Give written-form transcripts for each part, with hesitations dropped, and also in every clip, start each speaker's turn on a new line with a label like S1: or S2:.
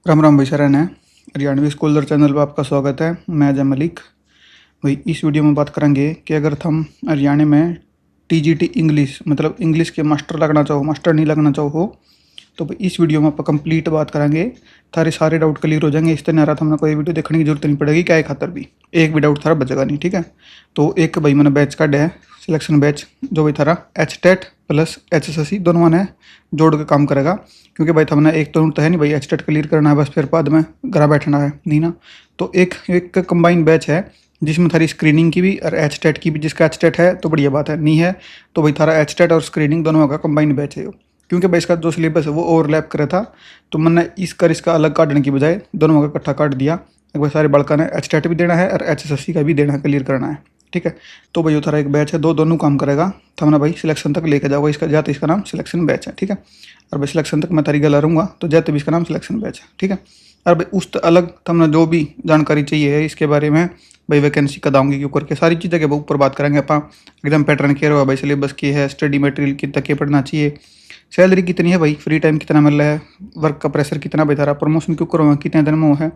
S1: राम राम भाई शरण है। हरियाणवी स्कॉलर चैनल पर आपका स्वागत है। मैं अजय मलिक। भाई इस वीडियो में बात करेंगे कि अगर हम हरियाणा में टीजीटी इंग्लिश मतलब इंग्लिश के मास्टर लगना चाहो, मास्टर नहीं लगना चाहो तो भाई इस वीडियो में आप कंप्लीट बात करेंगे। थारे सारे डाउट क्लियर हो जाएंगे। इस तरह रहा हमने कोई वीडियो देखने की जरूरत नहीं पड़ेगी, क्या खातर भी एक भी डाउट थारा बचेगा नहीं। ठीक है, तो एक भाई मैंने बैच काढ़ा है, सिलेक्शन बैच, जो भाई थारा HTET प्लस HSSC दोनों ने जोड़ के काम करेगा। क्योंकि भाई हमने एक तो है नहीं भाई HTET क्लियर करना है बस फिर बाद में घर बैठना है नहीं ना। तो एक एक कंबाइन बैच है जिसमें थारी स्क्रीनिंग की भी और HTET की भी। जिसका HTET है तो बढ़िया बात है, नहीं है तो भाई थारा HTET और स्क्रीनिंग दोनों का कंबाइन बैच है। क्योंकि भाई इसका जो सिलेबस है वो ओवरलैप करे था, तो मैंने इसका अलग काटने की बजाय दोनों का इकट्ठा काट दिया। एक भाई सारे बड़का ने HTET भी देना है और HSSC का भी देना है, क्लियर करना है। ठीक है, तो भाई थारा एक बैच है, दोनों काम करेगा। तो हमने भाई सिलेक्शन तक लेके जाओगे इसका, जाते इसका नाम सिलेक्शन बैच है। ठीक है, और भाई सिलेक्शन तक मैं तारी गला रहूँगा तो जाते भी इसका नाम सिलेक्शन बैच है। ठीक है, और भाई उस अलग हमने जो भी जानकारी चाहिए है इसके बारे में भाई वैकेंसी कद आऊँगी क्यों करके सारी चीज़ें के ऊपर बात करेंगे आप। एग्जाम पैटर्न क्या रहा भाई, सिलेबस की है, स्टडी मटेरियल कितना के पढ़ना चाहिए, सैलरी कितनी है भाई, फ्री टाइम कितना मिल रहा है, वर्क का प्रेशर कितना भाई, थारा प्रमोशन क्यों करो कितने दिन में है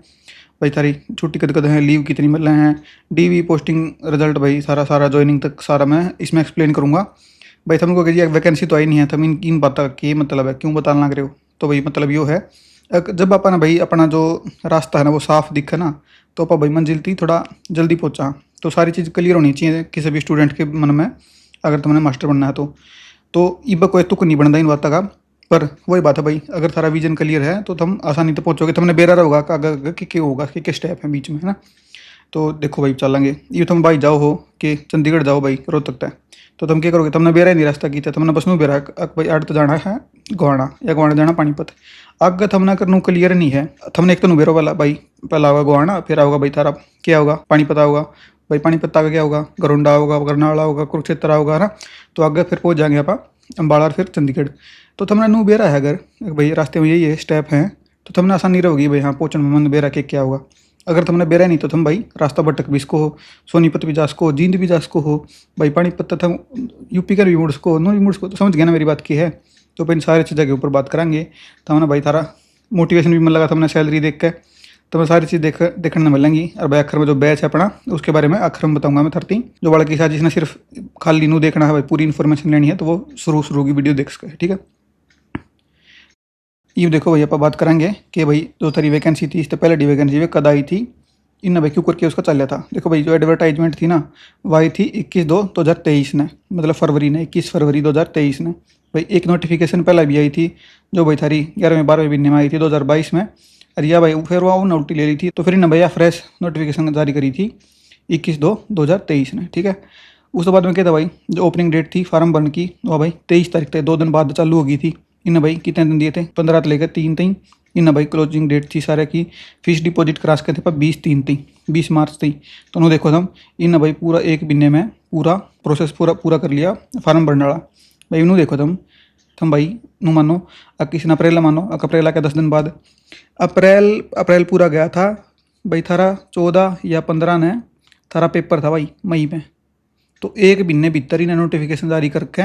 S1: भाई, थारी छुट्टी कद कद है, लीव कितनी मिल रहे हैं, डीवी पोस्टिंग रिजल्ट भाई सारा ज्वाइनिंग तक सारा मैं इसमें एक्सप्लेन करूँगा। भाई तुमको कहिए वैकेंसी तो आई नहीं है, तुम इन बातों की मतलब है क्यों बताना लग रहे हो। तो भाई मतलब यो है, जब अपना भाई अपना जो रास्ता है ना वो साफ दिखे ना तो आप भाई मंजिल थी थोड़ा जल्दी पहुँचा। तो सारी चीज़ क्लियर होनी चाहिए किसी भी स्टूडेंट के मन में अगर तुमने मास्टर बनना है तो इब कोई तुक नहीं बनता इन बातों का। पर वही बात है भाई, अगर थारा विजन क्लियर है तो तुम आसानी तो पहुंचोगे। तुमने बेरा होगा कि आगे कि होगा कि स्टेप है बीच में, है ना। तो देखो भाई चलेंगे ये तुम भाई जाओ हो कि चंडीगढ़ जाओ भाई रोहतक तक, तो तुम क्या करोगे, तुमने बेरा ही नहीं रास्ता किया, तुमने बस में बेरा भाई आड़ तो जाना है गोवाना या गोवाना जाना पानीपत। आगे तुमने करनू क्लियर नहीं है, तुमने एक तो बेरो वाला भाई पहला होगा गोवाना, फिर आओगा भाई थारा क्या होगा पानीपत होगा भाई, पानीपत आगे क्या होगा गरुंडा होगा, बरनाला होगा, कुरुक्षेत्र होगा, है ना। तो आगे फिर पहुंच जाएंगे आप अम्बाला और फिर चंडीगढ़। तो तुमने नू बेरा है अगर भाई रास्ते में यही है स्टेप हैं तो तुमने आसानी रहेगी भाई हाँ पहुँचने में। मन बेरा के क्या होगा, अगर तुमने बेरा नहीं तो तुम भाई रास्ता भटक भी इसको हो, सोनीपत भी जा सको, जींद भी जा सको हो भाई, पानीपत तुम यूपी का भी मुड़ सको, नो भी मुड़ सको। तो समझ गया ना मेरी बात की है। तो भाई इन सारी चीज़ों के ऊपर बात करेंगे। तो हमने भाई थारा मोटिवेशन भी मिल लगा, तुमने सैलरी देख के तो मैं सारी चीज़ देखने मिलेंगी। और भाई आखिर में जो बैच है अपना उसके बारे में आखिर में बताऊंगा मैं थरती जो बड़ा की साथ जिसने सिर्फ खाली नू देखना है भाई, पूरी इन्फॉर्मेशन लेनी है तो वो शुरू की वीडियो देख सके। ठीक है, ये देखो भाई आप बात करेंगे कि भाई जो तारी वैकेंसी थी इससे पहले डी वैकेंसी वे कद आई थी इन भाई क्यों करके उसका चल था। देखो भाई जो एडवर्टाइजमेंट थी ना वो आई थी 21/2/2023 ने, मतलब फरवरी ने, 21 फरवरी 2023 ने। भाई एक नोटिफिकेशन पहले भी आई थी जो भाई थारी 11वें 12वें महीने में आई थी 2022 में। और यह भाई फिर वो नोटी ले ली थी तो फिर इन्हें भैया फ्रेश नोटिफिकेशन जारी करी थी 21/2/2023 ने। ठीक है, उस बाद में क्या था भाई जो ओपनिंग डेट थी फार्म भरने की वो भाई 23 तारीख तक 2 दिन बाद चालू हो गई थी। इन भाई कितने दिन दिए थे 15 से लेकर 3 तक। इन भाई क्लोजिंग डेट थी सारे की, फीस डिपॉजिट करा सके थे पर 20/3 थी, 20 मार्च थी। तो उन्होंने देखो तुम इन भाई पूरा एक महीने में पूरा प्रोसेस पूरा कर लिया फार्म भरने वाला भाई। उन्होंने देखो तुम भाई नू मानो किसी ने अप्रैल मानो अप्रैल के 10 दिन बाद अप्रैल पूरा गया था भाई, थारा 14 या 15 ने थारा पेपर था भाई मई में। तो एक महीने भीतर ही नोटिफिकेशन जारी करके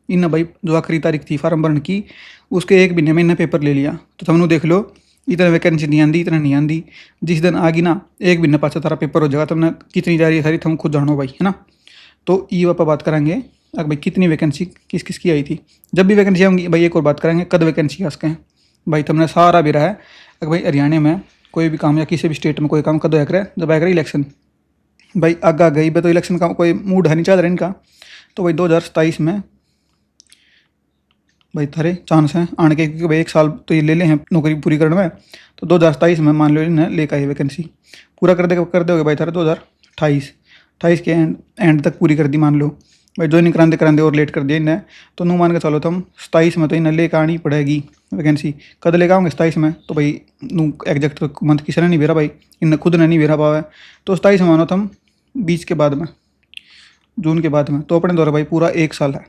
S1: इन भाई जो आखिरी तारीख थी फार्म भरने की उसके एक महीने में इन्हें पेपर ले लिया। तो तुमने देख लो इतना वैकेंसी नहीं आती, इतना नहीं आती। जिस दिन आ गई ना एक महीने पास थारा पेपर हो जाएगा, तुमने कितनी जा रही है सारी तुम खुद जानो भाई, है ना। तो ये आप बात करेंगे अगर भाई कितनी वैकेंसी किस किस की आई थी। जब भी वैकेंसी आऊँगी भाई एक और बात करेंगे कद वैकेंसी आ सकें भाई। तुमने सारा भी रहा है अगर भाई हरियाणा में कोई भी काम या किसी भी स्टेट में कोई काम कद आया करे जब आया करे इलेक्शन भाई आगा गई भाई, तो इलेक्शन का कोई मूड है नहीं चल रहा इनका। तो भाई 2027 में भाई थारे चांस हैं आने के, क्योंकि भाई एक साल तो ये ले ले हैं नौकरी पूरी करने में। तो 2027 में मान लो इन्हें लेकर आई वैकेंसी पूरा कर दोगे भाई थारे 2028 के एंड तक पूरी कर दी मान लो भाई। ज्वाइनिंग कराते और लेट कर दिया इन्हें तो नू मान के चलो तुम 27 में तो इन्हें लेकर आनी पड़ेगी वैकेंसी। कद लेकर आओगे 27 में तो भाई नू एग्जैक्ट मंथ किसी ने नहीं भेरा भाई, इन्हें खुद ने नहीं भेरा पावा है। तो 27 में मानो तुम 20 के बाद में जून के बाद में तो अपने द्वारा भाई पूरा एक साल है,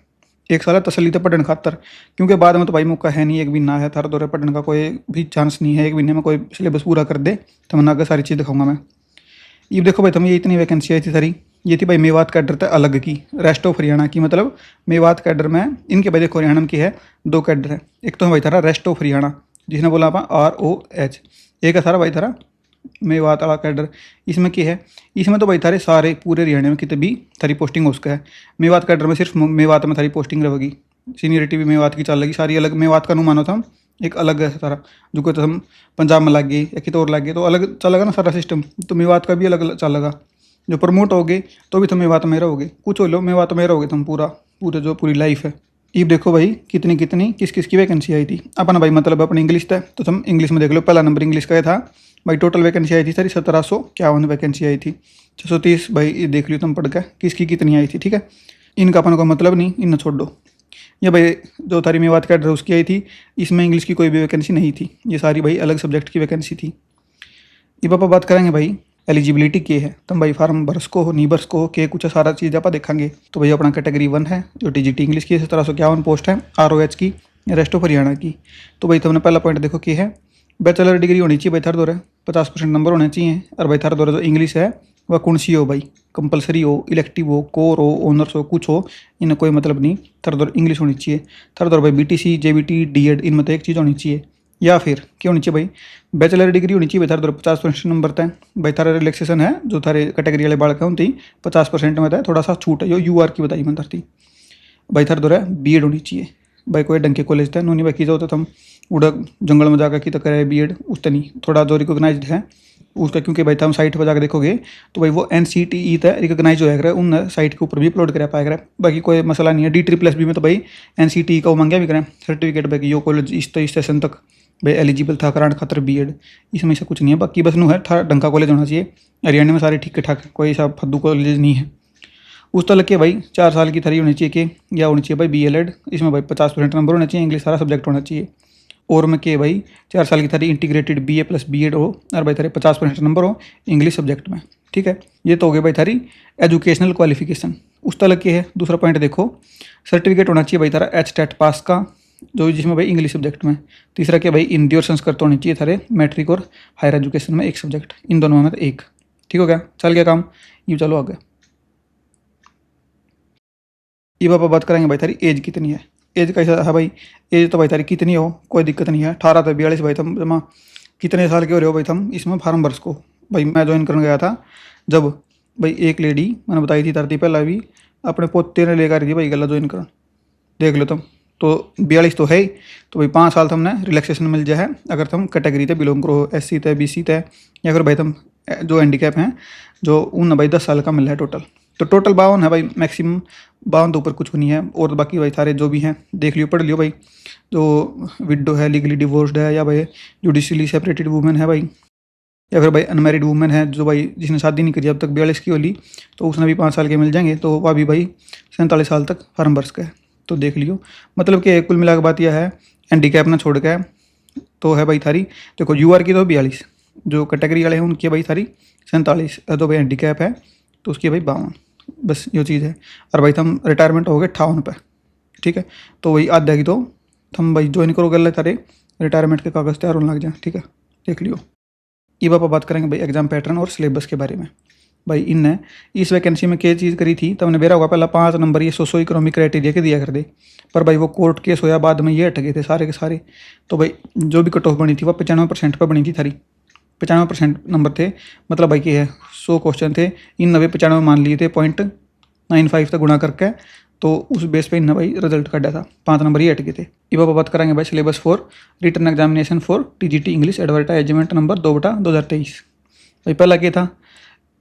S1: एक साल है तसली तो पढ़ने खातर। क्योंकि बाद में तो भाई मौका है नहीं, एक महीना है थारा दौरे पढ़ने का कोई भी चांस नहीं है। एक महीने में कोई सिलेबस पूरा कर दे तो मैं आगे सारी चीज़ दिखाऊंगा मैं। ये देखो भाई तुम ये इतनी वैकेंसी आई थी सारी, ये थी भाई मेवात कैडर था अलग की, रेस्ट ऑफ हरियाणा की, मतलब मेवात कैडर में इनके भाई देखो हरियाणा की है 2 कैडर है। एक तो भाई थारा रेस्ट ऑफ हरियाणा जिसने बोला आप ROH, एक है सारा भाई थारा मेवात वाला कैडर। इसमें क्या है, इसमें तो भाई थारे सारे पूरे हरियाणा में कितने भी थारी पोस्टिंग उसका है। मेवात कैडर में सिर्फ मेवात में थारी पोस्टिंग रहेगी, सीनियरिटी भी मेवात की चल लगी सारी अलग। मेवात का नु मानो था एक अलग है सारा, जो को तो हम पंजाब में लग गए या कितने और लग गए तो अलग चलेगा ना सारा सिस्टम, तो मेवात का भी अलग चलेगा। जो प्रमोट हो गए तो भी तुम मेवात में रहोगे, कुछ हो लो मेवात में रहोगे तुम पूरा पूरे जो पूरी लाइफ है। ये देखो भाई कितनी कितनी किस किस की वैकेंसी आई थी। अपना भाई मतलब अपनी इंग्लिश था तो तुम इंग्लिश में देख लो, पहला नंबर इंग्लिश का था भाई। टोटल वैकेंसी आई थी सारी 1751 वैकेंसी आई थी। 630 भाई ये देख लियो तुम पढ़ के किसकी कितनी आई थी, ठीक है। इनका अपन को मतलब नहीं, इन्हें छोड़ दो। ये भाई जो तारी मेवात कैडर उसकी आई थी, इसमें इंग्लिश की कोई भी वैकेंसी नहीं थी, ये सारी भाई अलग सब्जेक्ट की वैकेंसी थी। ये पापा बात करेंगे भाई एलिजिबिलिटी के है, तुम भाई फार्म बरस को हो नहीं बरस को हो के कुछ सारा चीज़ आप देखेंगे। तो भाई अपना कैटेगरी 1 है जो टीजीटी इंग्लिश की 1751 पोस्ट है ROH की, रेस्ट ऑफ हरियाणा की। तो भाई तुमने पहला पॉइंट देखो कि है बैचलर डिग्री होनी चाहिए भाई थार दौरे, 50% नंबर होने चाहिए। और भाई थार दौरे जो इंग्लिश है वह कौन सी हो भाई, कंपलसरी हो, इलेक्टिव हो, कोर हो, ऑनर्स हो, कुछ हो, इन्हें कोई मतलब नहीं, थर दौर इंग्लिश होनी चाहिए। थर दौर भाई BTC JBT DED इनमें तो एक चीज़ होनी चाहिए। या फिर क्या होनी चाहिए भाई, बैचलर डिग्री होनी चाहिए भाई थार दौर 50% नंबर तय। भाई थारा रिलैक्सेशन है जो थारे कैटेगरी वाले बालक है उनती 50% में था, थोड़ा सा छूट है जो UR की बताई मैं धरती। भाई थार दौर BEड होनी चाहिए भाई, कोई ढंग के कॉलेज था नूनी भाई की जो तो हम उड़ा जंगल में जाकर की तो करे BEड उस तो नहीं, थोड़ा जो रिकोगनाइज है उसका, क्योंकि भाई हम साइट पर जाकर देखोगे तो भाई वो NCTE तक रिकोगनाइज हो जाएगा, उन साइट के ऊपर भी अपलोड करा पाएगा। बाकी कोई मसला नहीं है। D++ में तो भाई NCTE का वो मांगे भी करें सर्टिफिकेट भाई यो कॉलेज इस स्टेशन तक भाई एलिजिबल था कराने खातर BEड, इसमें से कुछ नहीं है। बाकी बस नू है था ढंग का कॉलेज होना चाहिए। हरियाणा में सारे ठीक ठाक, कोई ऐसा फद्दू कॉलेज नहीं है। उस तक के भाई 4 साल की थरी होनी चाहिए कि या होनी चाहिए भाई BLED, इसमें भाई 50% नंबर होना चाहिए, इंग्लिश सारा सब्जेक्ट होना चाहिए। और में के भाई 4 साल की थारी इंटीग्रेटेड BA + BEड हो और भाई थारे 50% नंबर हो इंग्लिश सब्जेक्ट में, ठीक है। ये तो हो गए भाई थारी एजुकेशनल क्वालिफिकेशन। उस तक के है दूसरा पॉइंट देखो, सर्टिफिकेट होना चाहिए भाई थारा HTET पास का, जो जिसमें भाई इंग्लिश सब्जेक्ट में। तीसरा क्या भाई हिंदी और संस्कृत होनी चाहिए थारे मैट्रिक और हायर एजुकेशन में एक सब्जेक्ट, इन दोनों में तो एक, ठीक हो गया। चल गया काम, ये चलो आगे। ये पापा बात करेंगे भाई थारी एज कितनी है। एज कैसा है भाई, एज तो भाई तारी कितनी हो कोई दिक्कत नहीं है, 18 से 42 भाई तुम जमा कितने साल के हो रहे हो भाई तुम इसमें फार्म भर्स को। भाई मैं ज्वाइन करने गया था जब भाई एक लेडी मैंने बताई थी तरती पहला भी अपने पोते ने लेकर थी भाई गला ज्वाइन कर, देख लो तुम तो 42 तो है ही, तो भाई 5 साल तुमने रिलैक्सेशन मिल जाए है अगर तुम कैटेगरी से बिलोंग करो, SC तय BC तय, या फिर भाई तुम जो हैंडीकैप हैं जो उन भाई 10 साल का मिल रहा है टोटल। तो टोटल 52 है भाई, मैक्सिमम 52 तो ऊपर कुछ नहीं है। और बाकी भाई सारे जो भी हैं देख लियो पढ़ लियो भाई, जो विडो है, लीगली डिवोर्स्ड है, या भाई जुडिशली सेपरेटेड वुमेन है भाई, या फिर भाई अनमैरिड वुमेन है जो भाई जिसने शादी नहीं करी अब तक 42 की होली, तो उसने भी 5 साल के मिल जाएंगे, तो वह भी भाई 47 साल तक फार्म भर सके। तो देख लियो मतलब कि कुल मिला के बात यह है हैंडीकैप ना छोड़ के तो है भाई थारी देखो UR की तो 42, जो कैटेगरी वाले हैं उनकी भाई थारी 47, तो भाई हैंडीकैप है तो उसकी भाई 52, बस ये चीज़ है। और भाई तुम रिटायरमेंट हो गए 58 पे, ठीक है। तो वही आधा की तो तुम भाई ज्वाइन करो गल तारे रिटायरमेंट के कागज़ तैयार होने लग जाए, ठीक है, देख लियो। ये पापा बात करेंगे भाई एग्जाम पैटर्न और सिलेबस के बारे में। भाई इनने इस वैकेंसी में क्या चीज़ करी थी तो हमने बेरा होगा पहला 5 नंबर ये सोशो इकोनॉमिक क्राइटेरिया के दिया कर दे, पर भाई वो कोर्ट केस होया बाद में ये हट गए थे सारे के सारे। तो भाई जो भी कट ऑफ बनी थी वह 95% पर बनी थी थारी, 95% नंबर थे। मतलब भाई कि है 100 क्वेश्चन थे, इन 95 मान लिए थे 0.95 तक गुणा करके, तो उस बेस पे इन भाई रिजल्ट काटा था, 5 नंबर ही हट गए थे। ये बाबा बात करेंगे भाई syllabus for return examination for TGT English advertisement number 2/2023। भाई पहला क्या था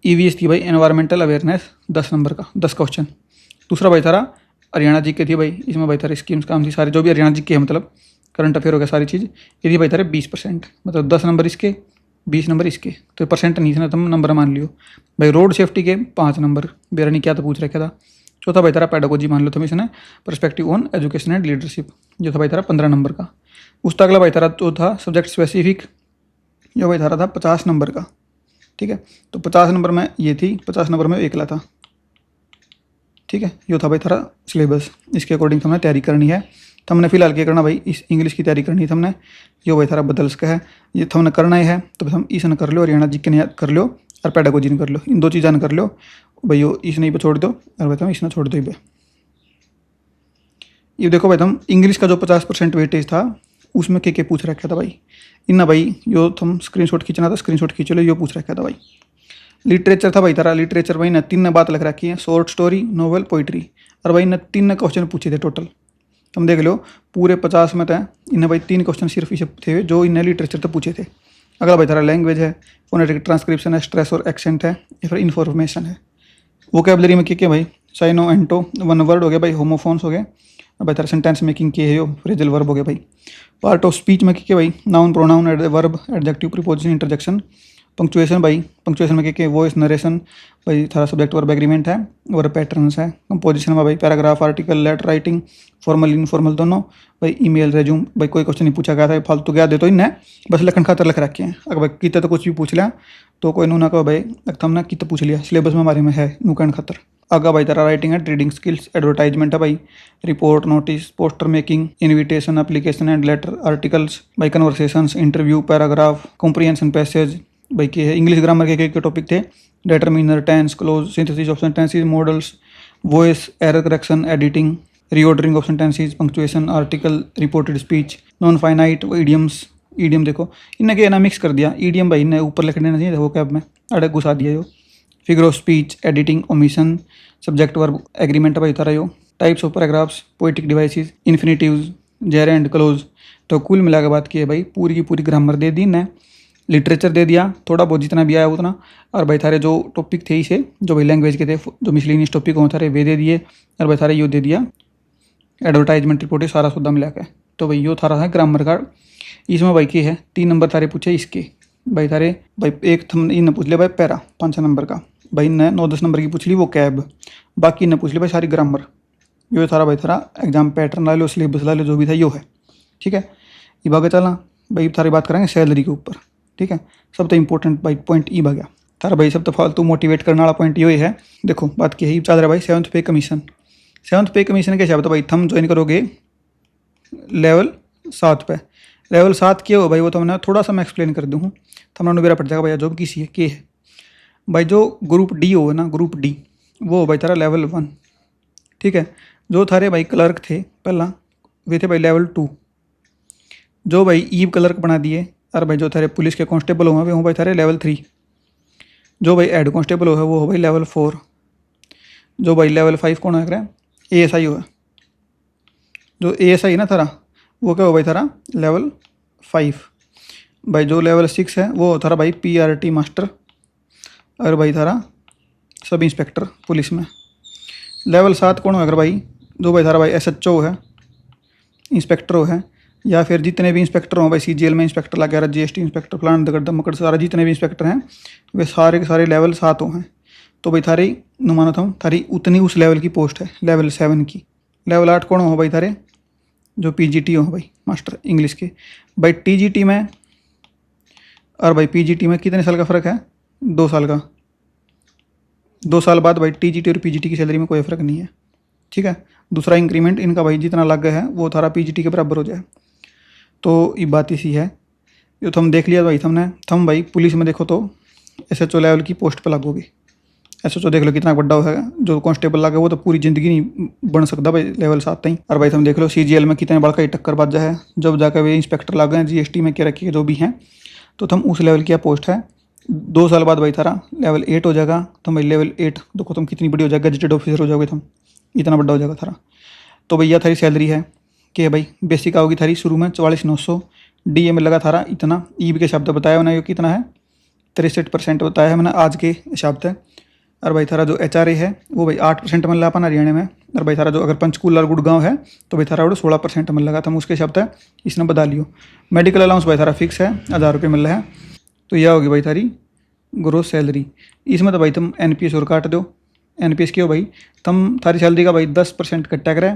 S1: EVS थी भाई एनवायरमेंटल अवेयरनेस 10 नंबर का 10 क्वेश्चन। दूसरा भाई थारा हरियाणा GK थी भाई, इसमें भाई थारी स्कीम्स काम थी सारे जो भी हरियाणा GK है, मतलब करंट अफेयर हो गया सारी चीज़। ये थी भाई थारे 20%, मतलब 10 नंबर इसके 20 नंबर इसके, तो परसेंट नहीं था तुम नंबर मान लियो। भाई रोड सेफ्टी के 5 नंबर बेरा नहीं क्या तो पूछ रखा था। चौथा भाई तारा पेडागोजी मान लो तुम इसने perspective on education and leadership, जो था भाई तारा 15 नंबर का। उस तक अगला भाई तारा जो था सब्जेक्ट स्पेसिफिक, जो भाई तारा था 50 नंबर का, ठीक है। तो 50 नंबर में ये थी, 50 नंबर में एकला था, ठीक है। यो था भाई थारा सिलेबस, इसके अकॉर्डिंग हमने तैयारी करनी है। हमने फिलहाल क्या करना भाई इस इंग्लिश की तैयारी करनी है हमने, यो भाई थारा बदल सका है ये हमने करना ही है। तो हम इसने कर लो, हरियाणा GK ने कर लो और पेडागोजी ने कर लो, इन 2 चीज़ें कर लो भाई। यो इसने पे छोड़ दो और भाई इसने छोड़ दो। ये देखो भाई तुम इंग्लिश का जो 50% वेटेज था उसमें के पूछ रखा था भाई। इन्ना भाई यो थम स्क्रीनशॉट खींचना था, स्क्रीनशॉट खींच लो, यो पूछ रखा था भाई। लिटरेचर था भाई तारा, लिटरेचर भाई न 3 बात लिख रखी है, शॉर्ट स्टोरी, नोवेल, पोइट्री। और भाई न 3 क्वेश्चन पूछे थे टोटल, तुम देख लो पूरे 50 में था इन्हें भाई 3 क्वेश्चन सिर्फ इसे थे जो इन्हें लिटरेचर तो पूछे थे। अगला भाई तारा लैंग्वेज है, फोनेटिक ट्रांसक्रिप्शन है, स्ट्रेस और एक्सेंट है, या फिर इन्फॉर्मेशन है। वोकैबलरी में क्या भाई, साइनो एंटो 1 वर्ड हो गया भाई, होमोफोन्स हो गए। अब भाई तारा सेंटेंस मेकिंग के है, यो फ्रेजल वर्ब हो गया भाई। पार्ट ऑफ स्पीच में क्या भाई, noun, pronoun, verb, adjective, preposition, interjection. Punctuation भाई, पंक्चुएशन में क्या वॉइस, नरेशन भाई थारा सब्जेक्ट वर्ब एग्रीमेंट है और पैटर्न्स है। कंपोजिशन में भाई paragraph, article, letter writing, formal informal दोनों भाई। ईमेल, रेज्यूम भाई, कोई क्वेश्चन नहीं पूछा गया था फालतू गया दे तो इन्हें बस लखन खातर लिख रखे हैं। अगर भाई कितना तो कुछ भी पूछ लिया तो कोई नू ना कहो भाई हमने कितना पूछ लिया, सिलेबस में हमारे में है नूकन खातर। आगा भाई तारा राइटिंग है, ट्रेडिंग स्किल्स, एडवर्टाइजमेंट है भाई, report, notice, poster making, invitation, application and letter, articles भाई, conversations, interview, paragraph, comprehension passage भाई के है। इंग्लिश ग्रामर के टॉपिक थे, determiner, tense, cloze, synthesis of sentences, modals, voice, error correction, editing, reordering of sentences, punctuation, article, reported speech, non finite, idioms. Idiom देखो इन्हें के ना मिक्स कर दिया, ईडियम भाई इन्हें ऊपर लिख देना चाहिए वो कैब में अड़क घुसा दिया यो। Figure of speech, editing, omission, subject verb agreement भाई तारा यो। Types of paragraphs, poetic devices, infinitives, gerund, cloze. तो कुल मिला के बात की है भाई पूरी की पूरी ग्रामर दे दी ने, लिटरेचर दे दिया थोड़ा बहुत जितना भी आया उतना, और भाई थारे जो टॉपिक थे इसे जो भाई लैंग्वेज के थे जो मिसलिनियस टॉपिक हो थारे वे दे दिए, और भाई थारे यो दे दिया एडवर्टाइजमेंट रिपोर्ट सारा सौदा मिला के। तो भाई यो थारा है ग्रामर का। इसमें भाई के है 3 नंबर थारे पूछे इसके भाई थारे भाई एक थम इन पूछ लिया भाई पैरा 5 नंबर का भाई, ने 9-10 नंबर की पूछ ली वो कैब, बाकी ने पूछ ली भाई सारी ग्रामर। यो थारा भाई थारा एग्जाम पैटर्न ला लो, सिलेबस ला लो, जो भी था यो है, ठीक है। ये भागे चला भाई थारी बात करेंगे सैलरी के ऊपर, ठीक है। सब तो इंपॉर्टेंट भाई पॉइंट ई भाग्या थारा भाई, सब तो फालतू मोटिवेट करने वाला पॉइंट यो ही है। देखो बात की है चल रहा है भाई 7th पे कमीशन। 7th पे कमीशन के शब्द भाई थम ज्वाइन करोगे लेवल 7 पे। लेवल 7 क्या हो भाई वो तो मैंने थोड़ा सा मैं एक्सप्लेन कर दूँ, थमरा बेरा पड़ जाएगा भाई जॉब किसी है के है भाई। जो ग्रुप डी हो ना, ग्रुप डी वो हो भाई थारा लेवल 1, ठीक है। जो थारे भाई क्लर्क थे पहला वे थे भाई लेवल 2, जो भाई ईव क्लर्क बना दिए। और भाई जो थारे पुलिस के कांस्टेबल हुए वे हो भाई थारे लेवल 3, जो भाई हेड कांस्टेबल हो है वो हो भाई लेवल 4, जो भाई लेवल 5 कौन है ASI हो है, जो ASI ना थारा वो क्या हो भाई थारा लेवल 5 भाई। जो लेवल 6 है वो थारा भाई PRT मास्टर, और भाई थारा सब इंस्पेक्टर पुलिस में। लेवल 7 कौन हो अगर भाई, जो भाई थारा भाई SHO है, इंस्पेक्टर हो है, या फिर जितने भी इंस्पेक्टर हों भाई CGL में इंस्पेक्टर लगा रहा, GST इंस्पेक्टर, प्लान दगड़ मकड़ सारा जितने भी इंस्पेक्टर हैं वे सारे के सारे लेवल 7 हो हैं। तो भाई थारी नुमाना था थारी उतनी उस लेवल की पोस्ट है लेवल 7 की। लेवल 8 कौन हो भाई थारे, जो PGT हो भाई मास्टर इंग्लिश के भाई। TGT में और भाई PGT में कितने साल का फ़र्क है, 2 साल का। 2 साल बाद भाई TGT और PGT की सैलरी में कोई फ़र्क नहीं है, ठीक है। दूसरा इंक्रीमेंट इनका भाई जितना लग है वो थारा PGT के बराबर हो जाए। तो ये बात इसी है, जो थम देख लिया भाई थमने थम भाई पुलिस में देखो तो SHO लेवल की पोस्ट पे लगोगे। SHO देख लो कितना बड़ा है, जो कांस्टेबल लगा वो तो पूरी ज़िंदगी नहीं बन सकता भाई लेवल 7 तक। और भाई तुम देख लो CGL में कितने बड़का ही टक्कर बाजा है, जब जाकर वे इंस्पेक्टर लगे हैं GST में क्या रखिए जो भी हैं, तो तुम उस लेवल की पोस्ट है। 2 साल बाद भाई थारा लेवल 8 हो जाएगा, तुम भाई लेवल 8 देखो तुम कितनी बड़ी हो जाएगा, गजेटेड ऑफिसर हो जाओगे तुम, इतना बड़ा हो जाएगा थारा। तो भैया थारी सैलरी है कि भाई बेसिक आओगी थारी शुरू में 44,900, DA में लगा थारा इतना, ईब के शब्द बताया मैंने कितना है 63% बताया है मैंने आज के शब्द है। और भाई थारा जो HRA है वो भाई 8% मिल रहा अपन हरियाणा में। और भाई थारा जो अगर पंचकूला और गुड़गांव है तो भाई थारा वो 16% मिल लगा था, उसके शब्द है इसने बता लियो। मेडिकल अलाउंस भाई थारा फिक्स है 1000 रुपये मिल रहा है। तो यह होगी भाई थारी ग्रोस सैलरी। इसमें तो भाई तुम NPS और काट दो। NPS क्यों भाई, तुम थारी सैलरी का भाई 10% कट्टा करे,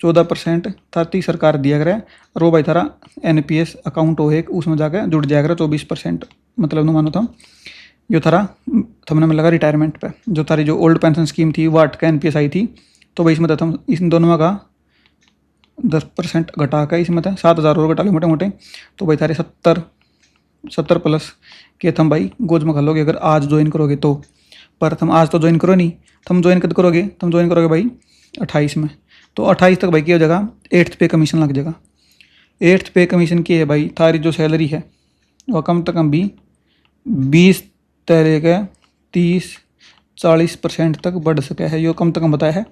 S1: 14% थारी सरकार दिया करे, और वो भाई थारा NPS अकाउंट हो एक उसमें जाकर जुड़ जाया करे 24%। मतलब नो मानो तुम जो थारा तुमने मिल लगा रिटायरमेंट पे, जो थारी जो ओल्ड पेंशन स्कीम थी वो 8 का NPS आई थी, तो भाई इसमें तो तुम इन दोनों का 10% घटा कर इसमें था 7,000 और घटा लो मोटे मोटे, तो भाई थारे 70 प्लस के थम भाई गोज में खा लोगे अगर आज ज्वाइन करोगे तो। पर तुम आज तो ज्वाइन करो नहीं, तुम ज्वाइन कब करोगे, तुम ज्वाइन करोगे भाई 28 में। तो 28 तक भाई क्या हो जाएगा 8th पे कमीशन लग जाएगा। एट्थ पे कमीशन की है भाई, थारी जो सैलरी है वह कम से कम भी 20 तरह के 30-40% तक बढ़ सके है, यो कम से कम बताया है,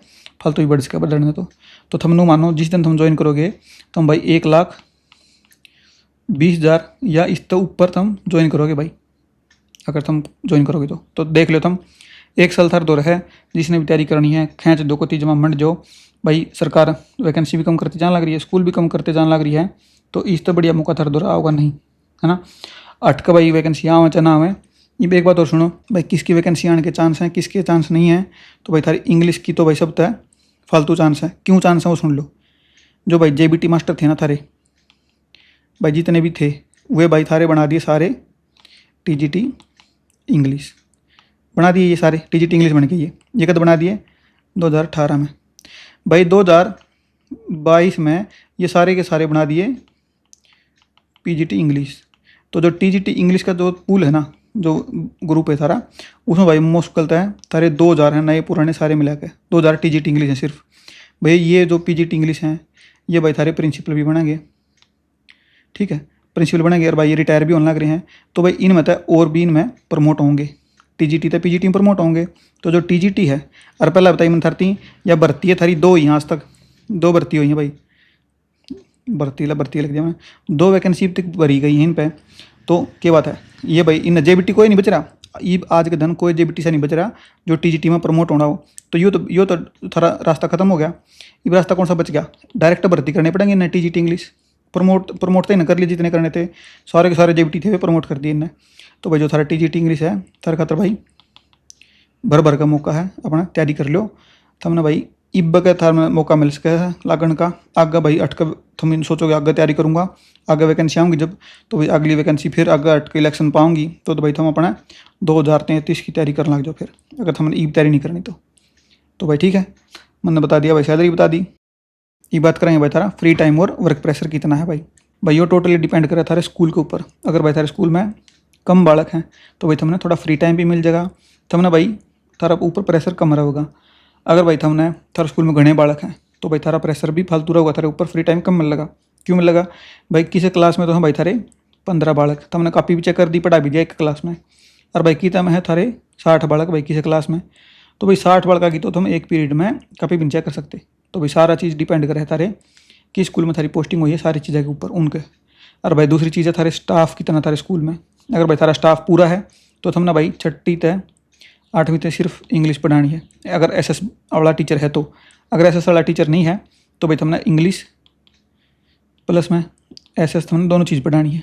S1: फालतू ही बढ़ सके बढ़ने तो थमनु मानो जिस दिन तुम ज्वाइन करोगे तुम भाई 1,20,000 या इस तो ऊपर तुम ज्वाइन करोगे भाई, अगर तुम ज्वाइन करोगे तो देख लो तुम। 1 साल थार दौर है, जिसने भी तैयारी करनी है खेच दो को तीजमा मंड जो भाई, सरकार वैकेंसी भी कम करते जाने लग रही है, स्कूल भी कम करते जाने लग रही है, तो इस तो बढ़िया मौका थार दौर आओगा नहीं, है ना। 8 का भाई वैकेंसी आवे चाहे ना आवे। ये एक बात और सुनो भाई, किसकी वैकेंसी आने के चांस हैं, किसके चांस नहीं है, तो भाई थारी इंग्लिश की तो भाई सब तय फालतू चांस है। क्यों चांस है वो सुन लो। जो भाई जेबीटी मास्टर थे ना थारे भाई, जितने भी थे वे भाई थारे बना दिए सारे टीजीटी इंग्लिश, बना दिए ये सारे टीजीटी इंग्लिश बन के। ये कब बना दिए? 2018 में भाई। 2022 में ये सारे के सारे बना दिए पीजीटी इंग्लिश। तो जो टीजीटी इंग्लिश का जो पूल है ना, जो ग्रुप है सारा, उसमें भाई मुश्किल है तारे 2000 हैं नए पुराने सारे मिला के, 2000 टीजीटी इंग्लिश है सिर्फ भाई। ये जो पीजीटी इंग्लिश हैं ये भाई थारे प्रिंसिपल भी बनेंगे, ठीक है, प्रिंसिपल बनेंगे और भाई ये रिटायर भी होने लग रहे हैं। तो भाई इनमें तो और भी इनमें प्रमोट होंगे, टीजीटी तो पीजीटी में प्रमोट होंगे। तो जो टीजीटी है, और पहले बताइए मैंने थारती या भर्ती है थारी 2 ही आज तक, 2 भर्ती हुई हैं भाई, भर्ती लग जाए, 2 वैकेंसी तक भरी गई हैं इन पे। तो क्या बात है ये भाई, इन जेबीटी कोई नहीं बच रहा, ये आज के दिन कोई जेबीटी से नहीं बच रहा जो टीजीटी में प्रमोट होना हो। तो यो तो थारा रास्ता खत्म हो गया। ये रास्ता कौन सा बच गया? डायरेक्ट भर्ती करने पड़ेंगे इन्हें टीजीटी इंग्लिश। प्रमोट तो ही ना कर लिए, जितने करने थे सारे के सारे जेबीटी थे वे प्रमोट कर दिए इन्हें। तो भाई जो थारा टीजीटी इंग्लिश है थारे खातर भाई भर का मौका है, अपना तैयारी कर लो तमने भाई। इब के थार में मौका मिल सके है लागण का। आगे भाई 8 का तुम सोचोगे आगे तैयारी करूँगा, आगे वैकेंसी आऊँगी जब, तो भाई अगली वैकेंसी फिर आगे 8 के इलेक्शन पाऊँगी, तो भाई तुम अपना 2033 की तैयारी करने लग जाओ फिर, अगर तुमने ईब तैयारी नहीं करनी तो भाई ठीक है। मैंने बता दिया भाई, सैलरी बता दी। ये बात करेंगे भाई थारा फ्री टाइम और वर्क प्रेशर कितना है भाई। भाई वो टोटली डिपेंड करे थारे स्कूल के ऊपर। अगर भाई थारे स्कूल में कम बालक हैं तो भाई तुमने थोड़ा फ्री टाइम भी मिल जाएगा, तुमने भाई थारा ऊपर प्रेशर कम रहेगा। अगर भाई तुमने थारे स्कूल में घने बालक हैं तो भाई थारा प्रेशर भी फालतू रहेगा, थारे ऊपर फ्री टाइम कम मिलेगा। क्यों मिलेगा भाई? किसी क्लास में तो हम भाई थारे 15 बालक, तुमने कॉपी भी चेक कर दी, पढ़ा भी दिया एक क्लास में, और भाई की में है थारे 60 बालक भाई किसी क्लास में। तो भाई 60 बालक की तो तुम एक पीरियड में कॉपी भी नहीं चेक कर सकते। तो भाई सारा चीज़ डिपेंड करे थारे कि स्कूल में थारी पोस्टिंग हुई है सारी चीज़ों के ऊपर उनके। और भाई दूसरी चीज़ है थारे स्टाफ कितना थारे स्कूल में। अगर भाई थारा स्टाफ पूरा है तो तुमने भाई 6ठी तय 8वीं तक सिर्फ इंग्लिश पढ़ानी है, अगर एसएस वाला टीचर है तो। अगर एसएस वाला टीचर नहीं है तो भाई तुमने इंग्लिश प्लस में एसएस तुमने दोनों चीज़ पढ़ानी है।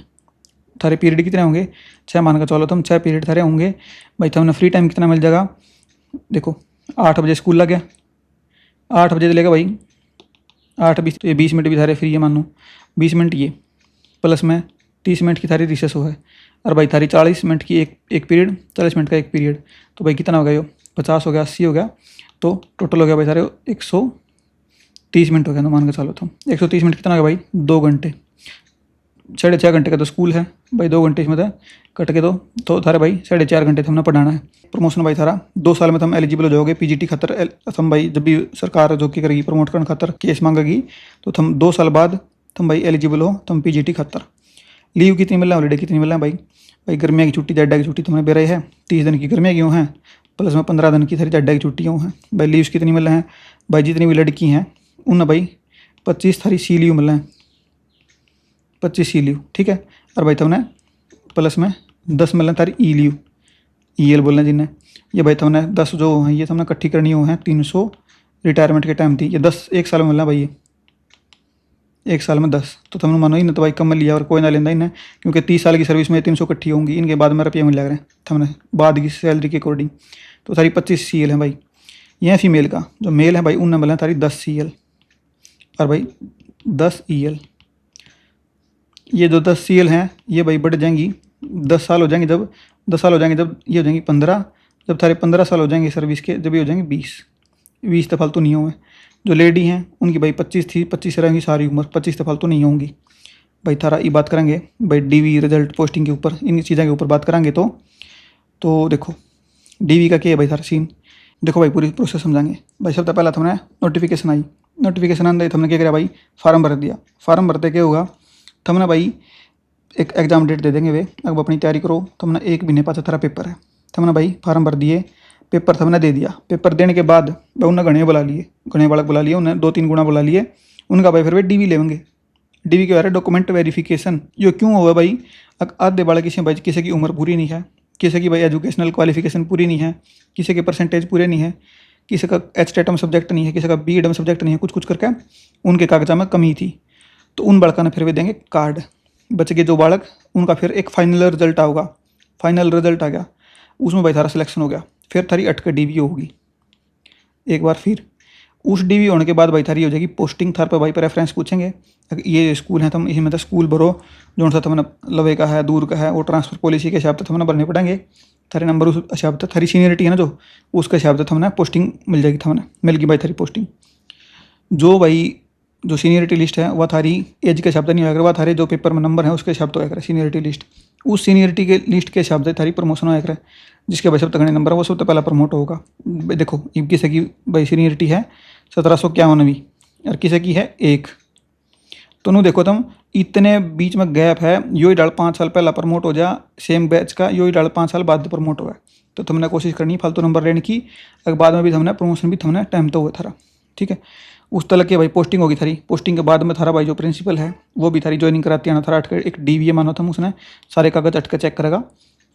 S1: थारे पीरियड कितने होंगे? 6 मान का चलो तुम 6 पीरियड थारे होंगे भाई। तुमने फ्री टाइम कितना मिल जाएगा? देखो 8 बजे स्कूल लग गया, 8 बजे लेगा भाई 8:20, तो ये 20 मिनट भी थारे फ्री है मानो, 20 मिनट ये प्लस में 30 मिनट की थारी रिसेस हो है, और भाई थारी 40 मिनट की एक पीरियड, 40 मिनट का एक पीरियड। तो भाई कितना हो गया? यो 50 हो गया, 80 हो गया, तो टोटल हो गया भाई सारे 130 मिनट हो गया। तो मान के चलो तुम 130 मिनट कितना हो गया भाई? 2 घंटे। 6.5 घंटे का तो स्कूल है भाई, 2 घंटे इसमें कट के तो थारे भाई 4.5 घंटे तुमने पढ़ाना है। प्रमोशन भाई थारा 2 साल में तुम एलिजिबल हो जाओगे पीजीटी खातर। तुम भाई जब भी सरकार जो की करेगी प्रमोट करने खातर केस मांगेगी तो तुम 2 साल बाद तुम भाई एलिजिबल हो तुम पीजीटी खातर। लीव कितनी मिल रहा है? हॉलीडे कितनी मिल रहा है भाई? भाई गर्मियाँ की छुट्टी जाड्डा की छुट्टी तुम्हें बेरे है 30 दिन की गर्मियाँ क्यों हैं, प्लस में 15 दिन की थारी जाड्डा की छुट्टी क्यों हैं भाई। लीव्स कितनी मिल रहे हैं भाई? जितनी भी लड़की हैं उन भाई 25 थारी सी लीव मिल रहे हैं, 25 सी लीव, ठीक है। और भाई तुमने प्लस में 10 मिल रहे हैं थारी ई लीव, EL बोलना जिन्हें। ये भाई तुमने 10 जो हैं ये तुमने इकट्ठी करनी हो हैं 300 रिटायरमेंट के टाइम थी, ये 10 एक साल में मिलना भाई। ये एक साल में 10 तो तुमने मानो इन तो भाई कम लिया और कोई ना लेना इन्हें, क्योंकि 30 साल की सर्विस में 300 इकट्ठी होंगी, इनके बाद में रुपये मिल रहे हैं तुमने बाद की सैलरी के अकॉर्डिंग। तो सारी 25 CL है भाई। यह फीमेल का जो मेल है भाई उनने मिला तारी 10 CL और भाई 10 EL। ये जो 10 CL हैं ये भाई बढ़ जाएंगी 10 साल हो जाएंगे, जब 10 साल हो जाएंगे जब ये हो जाएंगी 15, जब थारे 15 साल हो जाएंगे सर्विस के जब ये हो जाएंगे 20 तो फालतू नहीं होंगे। जो लेडी हैं उनकी भाई 25 थी, 25 रहेंगी सारी उम्र, 25 तो फालतू नहीं होंगी भाई। थारा ये बात करेंगे भाई DV रिजल्ट पोस्टिंग के ऊपर, इन चीज़ों के ऊपर बात करेंगे तो देखो DV का क्या है भाई थारा सीन। देखो भाई पूरी प्रोसेस समझाएंगे भाई। सबसे पहला तुमने नोटिफिकेशन आई, नोटिफिकेशन आंदा तुमने क्या करा भाई? फार्म भर दिया। फार्म भरते क्या होगा थमने भाई एक एग्जाम डेट दे देंगे वे, अब अपनी तैयारी करो। थमने एक महीने पास थारा पेपर है, थमने भाई फार्म भर दिए, पेपर थमने दे दिया। पेपर देने के बाद भाई उन्हें घने बुला लिए, घने बालक बुला लिए, उन्हें 2-3 गुणा बुला लिए उनका भाई। फिर वे डीवी लेंगे, डीवी के बारे डॉक्यूमेंट वेरिफिकेशन। ये क्यों हुआ भाई, आधे बालक किसी भाई किसी की उम्र पूरी नहीं है, किसी की भाई एजुकेशनल क्वालिफिकेशन पूरी नहीं है, किसी के परसेंटेज पूरे नहीं है, किसी का एचटेटम सब्जेक्ट नहीं है, किसी का बीएडम सब्जेक्ट नहीं है, कुछ कुछ करके उनके कागजा में कमी थी। तो उन बालका ने फिर वे देंगे कार्ड। बच गए जो बालक, उनका फिर एक फाइनल रिजल्ट आओगा। फाइनल रिजल्ट आ गया, उसमें भाई थारा सिलेक्शन हो गया, फिर थारी अटक डीवी होगी एक बार। फिर उस डीवी होने के बाद भाई थारी हो जाएगी पोस्टिंग। थार पर भाई प्रेफरेंस पूछेंगे, ये स्कूल है तुम इसमें तो स्कूल भरो, जो सा तुमने लवे का है दूर का है, वो ट्रांसफर पॉलिसी के हिसाब से तुमने भरने पड़ेंगे। थारे नंबर उस हिसाब से, थारी सीनियरिटी है ना जो, उसके हिसाब से तुमने पोस्टिंग मिल जाएगी, तुमने मिल गई भाई थारी पोस्टिंग। जो भाई जो सीनियरिटी लिस्ट है वह थारी एज के हिसाब से नहीं होगा, वह थारे जो पेपर में नंबर है उसके हिसाब से होगा सीनियरिटी लिस्ट। उस सीनियरिटी के लिस्ट के हिसाब से थारी प्रमोशन होगा। जिसके भाई सबसे घने नंबर है वो सबसे पहला प्रमोट होगा। देखो किसी की भाई सीनियरिटी है 1751वीं और किसी की है 1, तो नु देखो तुम इतने बीच में गैप है, यो ही डाल 5 साल पहला प्रमोट हो जा सेम बैच का, यो ही डाल 5 साल बाद प्रमोट होगा। तो तुमने कोशिश करनी फालतू नंबर लेने की, अगर बाद में भी हमने प्रमोशन भी हमने टाइम तो हुआ थारा, ठीक है। उस तरह की भाई पोस्टिंग होगी थारी। पोस्टिंग के बाद में थारा भाई जो प्रिंसिपल है वो भी थारी ज्वाइनिंग कराती है ना, थारा अटके एक डीवीए मानो था, उसने सारे कागज अटके चेक करेगा,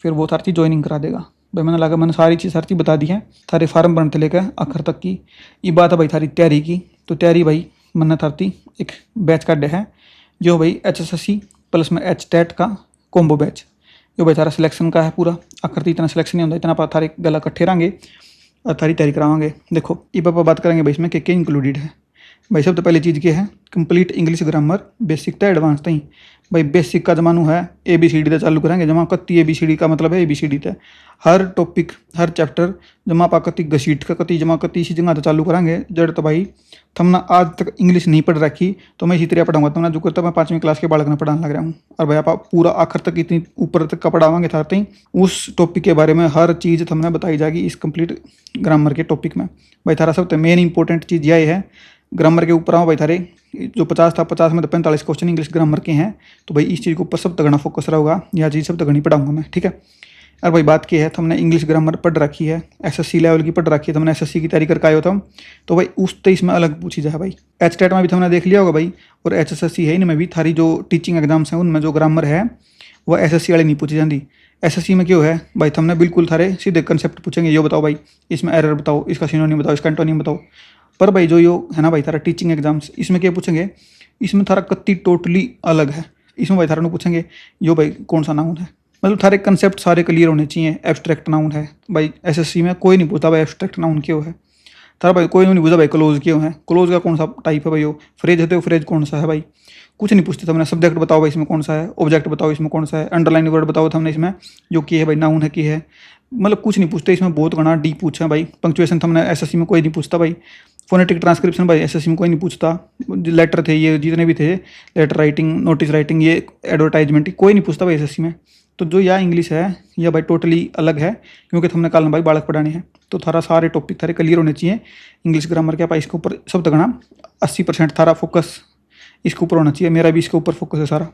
S1: फिर वो थारी ज्वाइनिंग करा देगा। भाई मैंने लगा मैंने सारी चीज़ बता दी है, थारे फार्म बनते लेकर आखिर तक की। ये बात है भाई थारी तैयारी की। तो तैयारी भाई मैंने थारती एक बैच का है जो भाई HSSC प्लस में HTET का कॉम्बो बैच, जो भाई थारा सिलेक्शन का है पूरा। आखिर इतना सिलेक्शन नहीं होता, इतना पर थारे गला इकट्ठे रहेंगे और थारी तैयारी कराएंगे। देखो ये पापा बात करेंगे भाई इसमें क्या इंक्लूडेड है। भाई सब तो पहली चीज़ क्या है, कंप्लीट इंग्लिश ग्रामर बेसिक तो एडवांस तई। भाई बेसिक का जमानू है ABCD तो चालू करेंगे, जमा कत्ती ABCD का मतलब है ABCD तो हर टॉपिक हर चैप्टर जमा पा कत्ती घसीट का कत्ती जमा कत्ती इसी जगह तो चालू करेंगे। जड़ तो भाई थमना आज तक इंग्लिश नहीं पढ़ रखी तो मैं इसी तरह पढ़ाऊंगा, तुमने जो करता मैं 5वीं क्लास के बालक ने पढ़ाने लग रहा हूँ। और भाई आप पूरा आखिर तक इतनी ऊपर तक का पढ़ावांगे थारते ही उस टॉपिक के बारे में हर चीज़ हमने बताई जाएगी इस कंप्लीट ग्रामर के टॉपिक में। भाई थारा सब मेन इंपॉर्टेंट चीज़ यही है ग्रामर के ऊपर। आओ भाई थारे जो 50 था 50 में तो 45 क्वेश्चन इंग्लिश ग्रामर के हैं, तो भाई इस चीज़ के ऊपर सब तक घना फोकस रहेगा, यह चीज़ सब तक घनी पढ़ाऊंगा मैं, ठीक है। और भाई बात क्या है, हमने इंग्लिश ग्रामर पढ़ रखी है, SSC लेवल की पढ़ रखी है, हमने SSC की तैयारी करके आए हो तुम, तो भाई उस तो इसमें अलग पूछी जाए। भाई HTET में भी हमने देख लिया होगा भाई, और HSSC है इनमें भी थारी जो टीचिंग एग्जाम्स हैं उनमें जो ग्रामर है वह SSC वाली नहीं पूछी जाती। SSC में क्यों है भाई, हमने बिल्कुल थारे सीधे कंसेप्ट पूछेंगे, ये बताओ भाई इसमें एरर बताओ, इसका सिनोनिम बताओ, इसका एंटोनिम बताओ। पर भाई जो यो है ना भाई थारा टीचिंग एग्जाम्स, इसमें क्या पूछेंगे, इसमें थारा कत्ती टोटली अलग है। इसमें भाई थारा पूछेंगे यो भाई कौन सा नाउन है, मतलब थारे कंसेप्ट सारे क्लियर होने चाहिए। एब्स्ट्रैक्ट नाउन है भाई SSC में कोई नहीं पूछता भाई एब्स्ट्रैक्ट नाउन क्यों है, थारा भाई कोई नहीं पूछता भाई क्लोज क्यों है, क्लोज का कौन सा टाइप है भाई, वो फ्रेज है तो फ्रेज कौन सा है भाई, कुछ नहीं पूछते। हमने सब्जेक्ट बताओ भाई इसमें कौन सा है, ऑब्जेक्ट बताओ इसमें कौन सा है, अंडरलाइन वर्ड बताओ तो हमने इसमें जो की है भाई नाउन है की है, मतलब कुछ नहीं पूछते। इसमें बहुत घना डीप पूछा भाई। पंक्चुएशन हमने SSC में कोई नहीं पूछता भाई। फोनेटिक ट्रांसक्रिप्शन भाई SSC में कोई नहीं पूछता। लेटर थे ये जितने भी थे, लेटर राइटिंग, नोटिस राइटिंग, ये एडवर्टाइजमेंट कोई नहीं पूछता भाई SSC में। तो जो यह इंग्लिश है यह भाई टोटली अलग है, क्योंकि हमने कल भाई बालक पढ़ाने हैं, तो थारा सारे टॉपिक थारे क्लियर होने चाहिए इंग्लिश ग्रामर के। इसके ऊपर सब तक ना 80% थारा फोकस इसके ऊपर होना चाहिए, मेरा भी इसके ऊपर फोकस है सारा।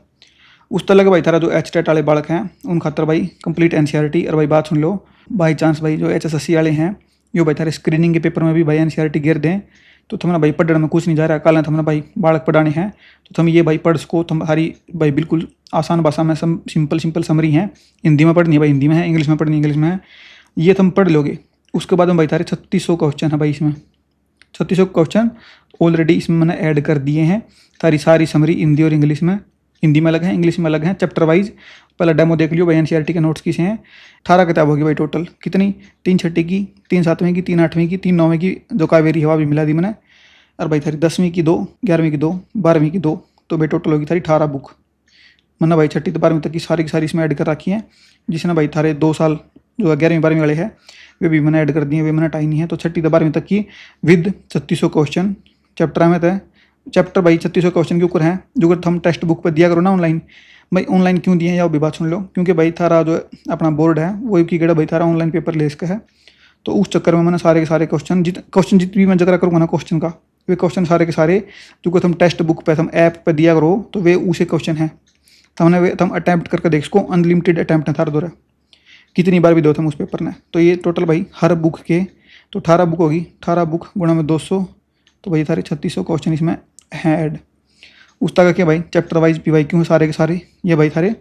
S1: उस तरह भाई थारा जो HTET वाले बालक हैं उन खातर भाई कंप्लीट NCERT। और भाई बात सुन लो, बाई चांस भाई जो HSSC वाले हैं यो भाई थारे स्क्रीनिंग के पेपर में भी भाई NCERT गिर दें तो थमने भाई पढ़ने में कुछ नहीं जा रहा। कल थमने भाई बालक पढ़ाने हैं तो तुम ये भाई पढ़ सको, तुम्हारी भाई बिल्कुल आसान भाषा में सिंपल समरी हैं। हिंदी में पढ़नी है भाई हिंदी में है, इंग्लिश में पढ़नी इंग्लिश में है, ये तुम पढ़ लोगे। उसके बाद में भाई थारे 3600 क्वेश्चन है भाई, इसमें 3600 क्वेश्चन ऑलरेडी इसमें मैंने ऐड कर दिए हैं। थारी सारी समरी हिंदी और इंग्लिश में, हिंदी में अलग है इंग्लिश में अलग है, चैप्टर वाइज। पहला डेमो देख लियो भाई NCERT के नोट्स किसे हैं। 18 किताब होगी भाई टोटल, कितनी, 3 छठी की, 3 सातवीं की, 3 आठवीं की, 3 नौवीं की, जो कावेरी हवा भी मिला दी मैंने, और भाई थारी 10वीं की 2, 11वीं की 2, 12वीं की 2, तो भाई टोटल होगी थारी 18 बुक। मैंने भाई 6ठी से 12वीं तक की सारी इसमें ऐड कर रखी हैं, जिसने भाई थारे 2 साल जो 11वीं 12वीं वाले हैं वे भी मैंने ऐड कर दिए, वे मैंने हटाई नहीं है। तो 6ठी से 12वीं तक की विद 3600 क्वेश्चन चैप्टर में थे। चैप्टर भाई 3600 क्वेश्चन के ऊपर हैं, जो अगर हम टेक्स्ट बुक पर दिया करो ना ऑनलाइन। भाई ऑनलाइन क्यों दिए हैं या भी बात सुन लो, क्योंकि भाई थारा जो अपना बोर्ड है वो की गड़ा भाई थारा ऑनलाइन पेपर ले इसका है, तो उस चक्कर में मैंने सारे के सारे क्वेश्चन जितनी भी मैं जगह करूँगा ना क्वेश्चन का, वे क्वेश्चन सारे के सारे जो तुम टेक्स्ट बुक पे तुम ऐप पे दिया करो तो वे उसे क्वेश्चन है तुमने वे तुम अटैम्प्ट करके देख इसको, अनलिमिटेड अटैम्प्ट है थार दो कितनी बार भी दो तुम उस पेपर ने। तो ये टोटल भाई हर बुक के तो 18 बुक होगी, 18 बुक गुणा में 200 तो भाई सारे 3600 क्वेश्चन इसमें हैं ऐड। उस तरह के भाई चैप्टर वाइज PYQ सारे के सारे ये भाई सारे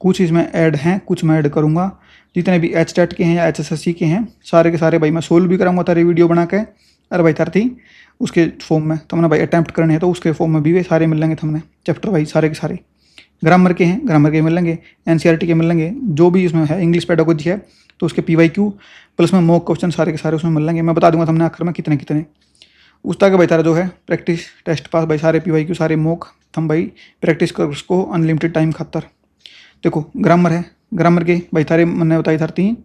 S1: कुछ इसमें ऐड हैं, कुछ मैं ऐड करूँगा। जितने भी HTET के हैं या HSSC के हैं सारे के सारे भाई मैं सोल्व भी कराऊंगा तारे वीडियो बना के। अरे भाई तार थी उसके फॉर्म में तुमने भाई अटैम्प्ट करने हैं तो उसके फॉर्म में भी वे सारे मिल लेंगे तुमने चैप्टर वाइज सारे के सारे। ग्रामर के हैं, ग्रामर के मिल लेंगे, NCERT के मिल लेंगे, जो भी इसमें है इंग्लिश पेडागोजी है तो उसके PYQ प्लस में मॉक क्वेश्चन सारे के सारे उसमें मिल लेंगे। मैं बता दूंगा तुमने आखिर में कितने कितने। उस तरह का भाई तारा जो है प्रैक्टिस टेस्ट पास भाई सारे PYQ सारे मॉक तुम भाई प्रैक्टिस कर उसको अनलिमिटेड टाइम खातर। देखो ग्रामर है, ग्रामर के भाई थारे मैंने बताई थारती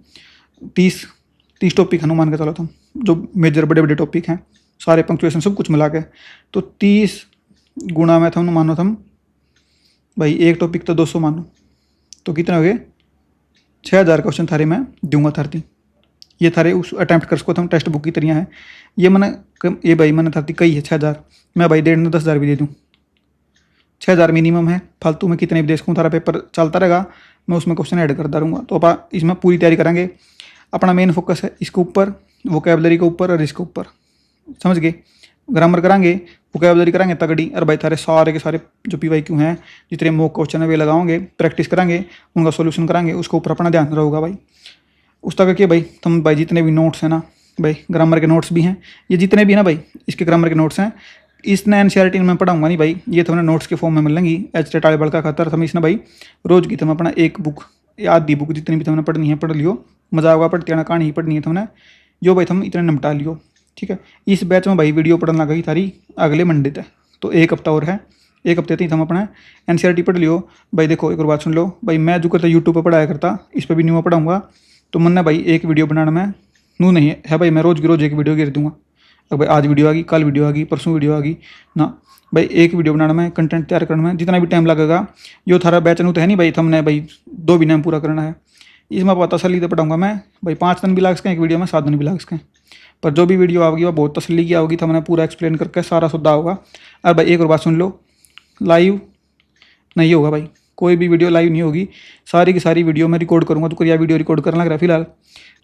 S1: 30 टॉपिक हनुमान के चलो तुम जो मेजर बड़े बड़े टॉपिक हैं सारे पंक्चुएशन सब कुछ मिला के तो 30 गुणा में तुम मानो तुम भाई एक टॉपिक तो 200 मानो तो कितने हो गए 6000 क्वेश्चन थारे मैं दूंगा थारती। ये थारे उस अटैम्प्ट कर सको तुम टेक्स्ट बुक की तरह है। ये मैंने ये भाई मैंने थारती कही है 6000, मैं भाई 1.5 10,000 भी दे दूँ। 6000 मिनिमम है, फालतू में कितने भी दे सकूँ, तारा पेपर चलता रहेगा मैं उसमें क्वेश्चन ऐड करता रहूँगा। तो आप इसमें पूरी तैयारी करेंगे। अपना मेन फोकस है इसके ऊपर, वोकैबलरी के ऊपर और इसके ऊपर, समझ गए। ग्रामर करांगे, वोकैबलरी करांगे तगड़ी, और भाई थारे सारे के सारे जो PYQ हैं जितने मॉक क्वेश्चन है वे लगाओगे, प्रैक्टिस करांगे, उनका सोल्यूशन करांगे, उसके ऊपर अपना ध्यान रहेगा भाई। उस तरह के भाई तुम भाई जितने भी नोट्स हैं ना भाई, ग्रामर के नोट्स भी हैं, ये जितने भी हैं ना भाई इसके ग्रामर के नोट्स हैं। इसने NCERT में पढ़ाऊंगा नहीं भाई, ये तुम्हें नोट्स के फॉर्म में मिलेंगी। HTET वाले बड़का खातर तुम इसने भाई रोज की तुम अपना एक बुक या आधी बुक जितनी भी तुमने पढ़नी है पढ़ लियो, मजा आएगा पढ़ती आना, कहानी ही पढ़नी है तुमने जो भाई तुम इतने निपटा लियो, ठीक है। इस बैच में भाई वीडियो पढ़ना लगी थारी अगले मंडे तक, तो एक हफ्ता और है, एक हफ्ते तक तुम अपना NCERT पढ़ लियो भाई। देखो एक और बात सुन लो भाई, मैं जो करता यूट्यूब पर पढ़ाया करता, इस पर भी न्यू पढ़ाऊँगा, तो मन भाई एक वीडियो बनाने में नू नहीं है भाई, मैं रोज़ की रोज़ एक वीडियो गिर दूँगा। अब भाई आज वीडियो आ गई, कल वीडियो आ गई, परसों वीडियो आ गई ना भाई, एक वीडियो बनाने में, कंटेंट तैयार करने में जितना भी टाइम लगेगा, जो थारा बैच तो है नहीं भाई, तुमने भाई 2 महीने में पूरा करना है। इसमें पता तसल्ली तो पढ़ाऊँगा मैं भाई, 5 दिन भी लग सकें एक वीडियो में, 7 दिन भी लग सकें, पर जो भी वीडियो आओगी वो बहुत तसल्ली की आओगी, तुमने पूरा एक्सप्लेन करके सारा सुद्धा होगा। और भाई एक और बात सुन लो, लाइव नहीं होगा भाई, कोई भी वीडियो लाइव नहीं होगी, सारी की सारी वीडियो मैं रिकॉर्ड करूँगा। तो करिया वीडियो रिकॉर्ड करना लग रहा है फिलहाल,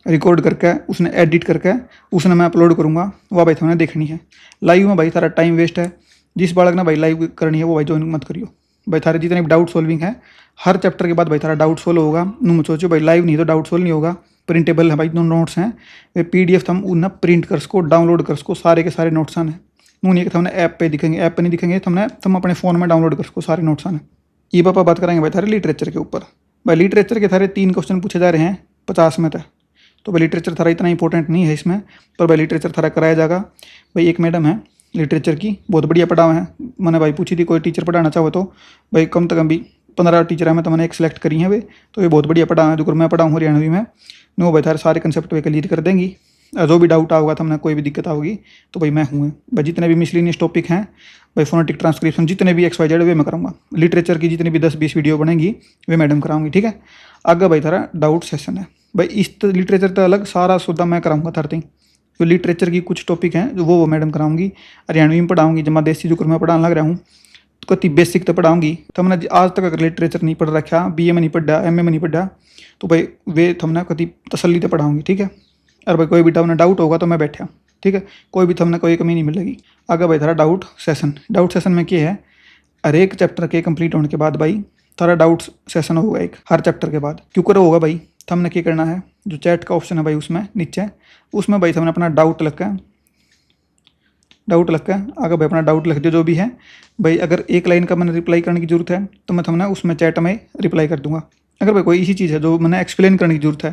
S1: रिकॉर्ड करके उसने एडिट करके उसने मैं अपलोड करूँगा, वह भाई तुमने देखनी है। लाइव में भाई सारा टाइम वेस्ट है, जिस बालक ने भाई लाइव करनी है वो भाई ज्वाइन मत करियो भाई। थारे जितने भी डाउट सॉल्विंग है हर चैप्टर के बाद भाई थारा डाउट सॉल्व होगा। नू मत सोचो भाई लाइव नहीं तो डाउट सॉल्व नहीं होगा, प्रिंटेबल है भाई, जो नोट्स हैं वे PDF हम उन्हें प्रिंट कर सको, डाउनलोड कर सको, सारे के सारे नोट्स आने नू नहीं कि हमने ऐप पे दिखेंगे, ऐप पे नहीं दिखेंगे, तुम अपने फ़ोन में डाउनलोड कर सको सारे नोट्स आने। ये पापा बात करेंगे भाई थारे लिटरेचर के ऊपर। भाई लिटरेचर के थारे 3 क्वेश्चन पूछे जा रहे हैं 50 में तक, तो भाई लिटरेचर थारा इतना इंपॉर्टेंट नहीं है इसमें, पर भाई लिटरेचर थारा कराया जाएगा। भाई एक मैडम है लिटरेचर की, बहुत बढ़िया पढ़ावा है, मैंने भाई पूछी थी कोई टीचर पढ़ाना चाहो तो भाई कम से कम भी 15 टीचर है, मैं तो मैंने एक सिलेक्ट करी है वे, तो ये बहुत बढ़िया पढ़ा है। जो मैं पढ़ाऊँ हरियाणवी में नो भाई थारे सारे कंसेप्ट वे क्लियर कर देंगी। जो भी डाउट आओगा तो हमने कोई भी दिक्कत आओगी तो भाई मैं हूँ भाई। जितने भी मिसलिनियस टॉपिक हैं भाई, फोनेटिक ट्रांसक्रिप्शन जितने भी XYZ वे मैं कराऊंगा। लिटरेचर की जितनी भी 10-20 वीडियो बनेंगी वे मैडम कराऊंगी, ठीक है। आगे भाई थारा डाउट सेशन है भाई, इस लिटरेचर तो अलग सारा सुधा मैं कराऊंगा थारती। जो लिटरेचर की कुछ टॉपिक हैं जो वो मैडम कराऊंगी, हरियाणवी में पढ़ाऊंगी, जमा देसी जो मैं पढ़ाने लग रहा हूँ तो कति बेसिक तो पढ़ाऊंगी। तो हमने आज तक अगर लिटरेचर नहीं पढ़ रखा, BA में नहीं पढ़ा, MA में नहीं पढ़ा, तो भाई वे हमने कति तसल्ली तो पढ़ाऊंगी, ठीक है। और भाई कोई भी तुमने डाउट होगा तो मैं बैठा, ठीक है, कोई भी तुमने कोई कमी नहीं मिलेगी। आगे भाई थारा डाउट सेशन में क्या है, हर एक चैप्टर के कंप्लीट होने के बाद भाई थारा डाउट सेशन होगा एक हर चैप्टर के बाद। क्यों करो होगा भाई, तुमने क्या करना है, जो चैट का ऑप्शन है भाई उसमें नीचे, उसमें भाई तुमने अपना डाउट लिख के आगे भाई अपना डाउट लिख दो जो भी है भाई। अगर एक लाइन का मैंने रिप्लाई करने की जरूरत है तो मैं तुमने उसमें चैट में रिप्लाई कर दूंगा। अगर भाई कोई इसी चीज़ है जो मैंने एक्सप्लेन करने की जरूरत है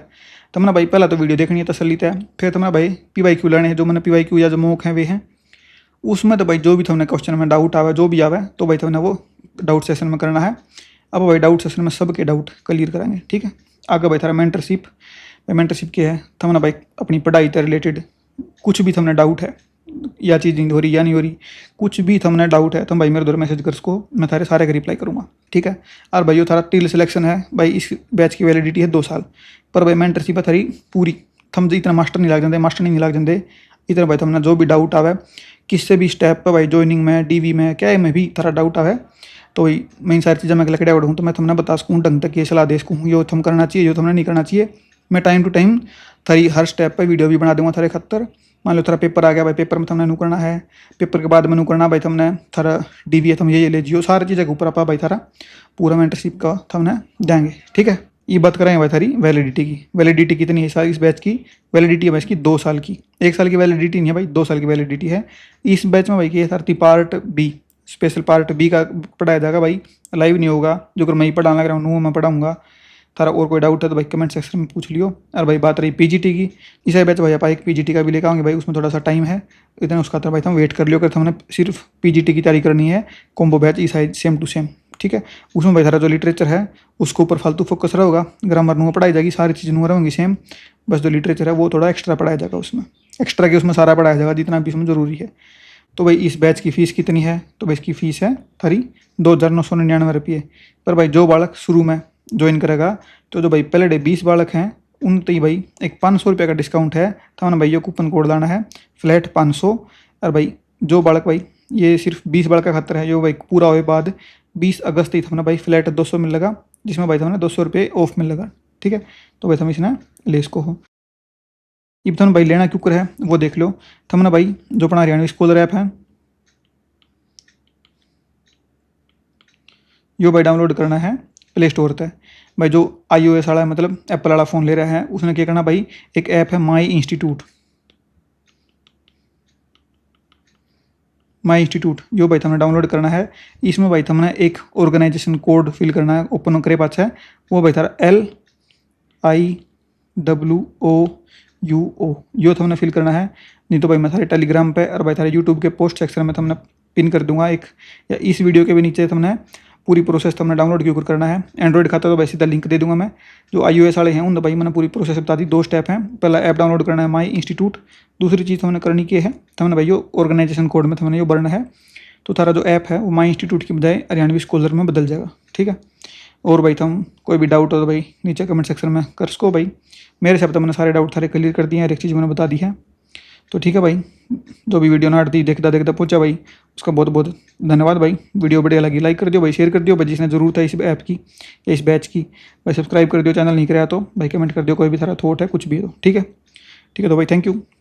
S1: तो मैंने भाई पहला तो वीडियो देखनी है तसल्ली है, फिर तुमने भाई PYQ लेने हैं, जो मैंने PYQ या जो मॉक हैं वे हैं, उसमें तो भाई जो भी तुमने क्वेश्चन में डाउट आवे जो भी आवे तो भाई तुमने वो डाउट सेशन में करना है। अब भाई डाउट सेशन में सबके डाउट क्लियर करेंगे, ठीक है। आगे भाई थारा मेंटरशिप, भाई मेंटरशिप क्या है, तुमने भाई अपनी पढ़ाई से रिलेटेड कुछ भी तुमने डाउट है, या चीज़ नहीं हो रही या नहीं हो रही, कुछ भी तुमने डाउट है तो भाई मेरे द्वारा मैसेज कर सको, मैं थारे सारे का रिप्लाई करूँगा, ठीक है। और भाई जो थारा टिल सिलेक्शन है भाई, इस बैच की वैलिडिटी है 2 साल, पर भाई मेंटरशिप है थारी पूरी, थम इतना मास्टर नहीं लग जाते, मास्टर नहीं लग जाते, इतना भाई तुमने जो भी डाउट आवे किससे भी स्टेप पर भाई जॉइनिंग में डीवी में क्या में भी थारा डाउट आवे तो वही मैं सारी चीज़ें मैं लकड़िया उड़ूँ तो मैं तुमने बता सकूँ ढंग तक ये सलाह दे सकूँ यो तुम करना चाहिए यो तुमने नहीं करना चाहिए। मैं टाइम टू टाइम थारी हर स्टेप पर वीडियो भी बना दूंगा थारे खत्तर। मान लो थारा पेपर आ गया भाई, पेपर में तुमने नू करना है, पेपर के बाद में नू करना भाई तुमने थारा डीवी है तुम ये ले जियो, सारी चीज़ें के ऊपर आप भाई थारा पूरा मेंटरशिप का तुमने देंगे। ठीक है, ये बात करेंगे भाई थारी वैलिडिटी की। वैलिडिटी कितनी है इस बैच की? वैलिडिटी है भाई इसकी 2 साल की। 1 साल की वैलिडिटी नहीं है भाई, 2 साल की वैलिडिटी है। इस बैच में भाई की सारी part B, special part B का पढ़ाया जाएगा भाई, लाइव नहीं होगा। जो अगर मैं ही पढ़ाने लग रहा हूँ मैं पढ़ाऊँगा। थारा और कोई डाउट है तो भाई कमेंट सेक्शन में पूछ लियो। और भाई बात रही पीजीटी की, इस बैच भाई आप एक पीजीटी का भी लेकर आएंगे भाई, उसमें थोड़ा सा टाइम है इतना, उसका तो भाई तुम वेट कर लियो। अगर हमने सिर्फ पीजीटी की तैयारी करनी है कॉम्बो बैच इस सेम टू सेम, ठीक है। उसमें भाई सारा जो लिटरेचर है उसके ऊपर फालतू फोकस रहेगा, ग्रामर नू पढ़ाई जाएगी, सारी चीज़ नू रहेंगी सेम, बस जो लिटरेचर है वो थोड़ा एक्स्ट्रा पढ़ाया जाएगा उसमें, एक्स्ट्रा के उसमें सारा पढ़ाया जाएगा जितना भी उसमें ज़रूरी है। तो भाई इस बैच की फ़ीस कितनी है? तो भाई इसकी फ़ीस है थारी 2,999 रुपये। पर भाई जो बालक शुरू में ज्वाइन करेगा तो जो भाई पहले डे 20 बालक हैं उन तो ही भाई एक 500 रुपये का डिस्काउंट है। तो हमने भाई ये कूपन कोड लाना है फ्लैट 500। और भाई जो बालक भाई ये सिर्फ 20 बालक का खतर है, जो भाई पूरा हुए बाद 20 अगस्त ही हमने भाई फ्लैट 200 मिलेगा, जिसमें भाई हमने 200 रुपये ऑफ मिलेगा। ठीक है, तो भाई हम इसने ले इसको हो। अब थोड़ा भाई लेना क्यों कर है वो देख लो। थमने भाई जो अपना हरियाणवी स्कॉलर ऐप है यो भाई डाउनलोड करना है प्ले स्टोर पर। भाई जो iOS वाला है मतलब एप्पल वाला फ़ोन ले रहा है उसने क्या करना भाई, एक ऐप है माई इंस्टीट्यूट, माई इंस्टीट्यूट यो भाई तुमने डाउनलोड करना है। इसमें भाई तुमने एक ऑर्गेनाइजेशन कोड फिल करना है, ओपन करे पाछा है वो भाई थारा LIWOUO यो तुमने फिल करना है। नहीं तो भाई मैं थारे टेलीग्राम पे और भाई थारे यूट्यूब के पोस्ट सेक्शन में तुमने पिन कर दूंगा एक, या इस वीडियो के भी नीचे तुमने पूरी प्रोसेस तुमने डाउनलोड क्यों करना है। एंड्रॉइड खाता तो भाई सीधा लिंक दे दूंगा मैं। जो iOS वाले हैं उन भाई मैंने पूरी प्रोसेस बता दी। 2 स्टेप हैं, पहला ऐप डाउनलोड करना है माई इंस्टीट्यूट, दूसरी चीज़ तुमने करनी की है तुमने भाई यो ऑर्गेनाइजेशन कोड में तुमने यो भरना है। तो थारा जो ऐप है वो माई इंस्टीट्यूट की बजाय हरियाणवी स्कॉलर में बदल जाएगा। ठीक है, और भाई तुम कोई भी डाउट हो तो भाई नीचे कमेंट सेक्शन में कर सको भाई। मेरे से तो मैंने सारे डाउट सारे क्लियर कर दिए हैं, हर एक चीज़ मैंने बता दी है। तो ठीक है भाई, जो भी वीडियो ना हटती देखता देखता पहुंचा भाई उसका बहुत बहुत धन्यवाद भाई। वीडियो बढ़िया लगी लाइक कर दियो भाई, शेयर कर दियो भाई जिसने ज़रूरत है इस ऐप की या इस बैच की भाई, सब्सक्राइब कर दियो चैनल नहीं कराया तो भाई, कमेंट कर दियो कोई भी सारा थॉट है कुछ भी हो। ठीक है, ठीक है, तो भाई थैंक यू।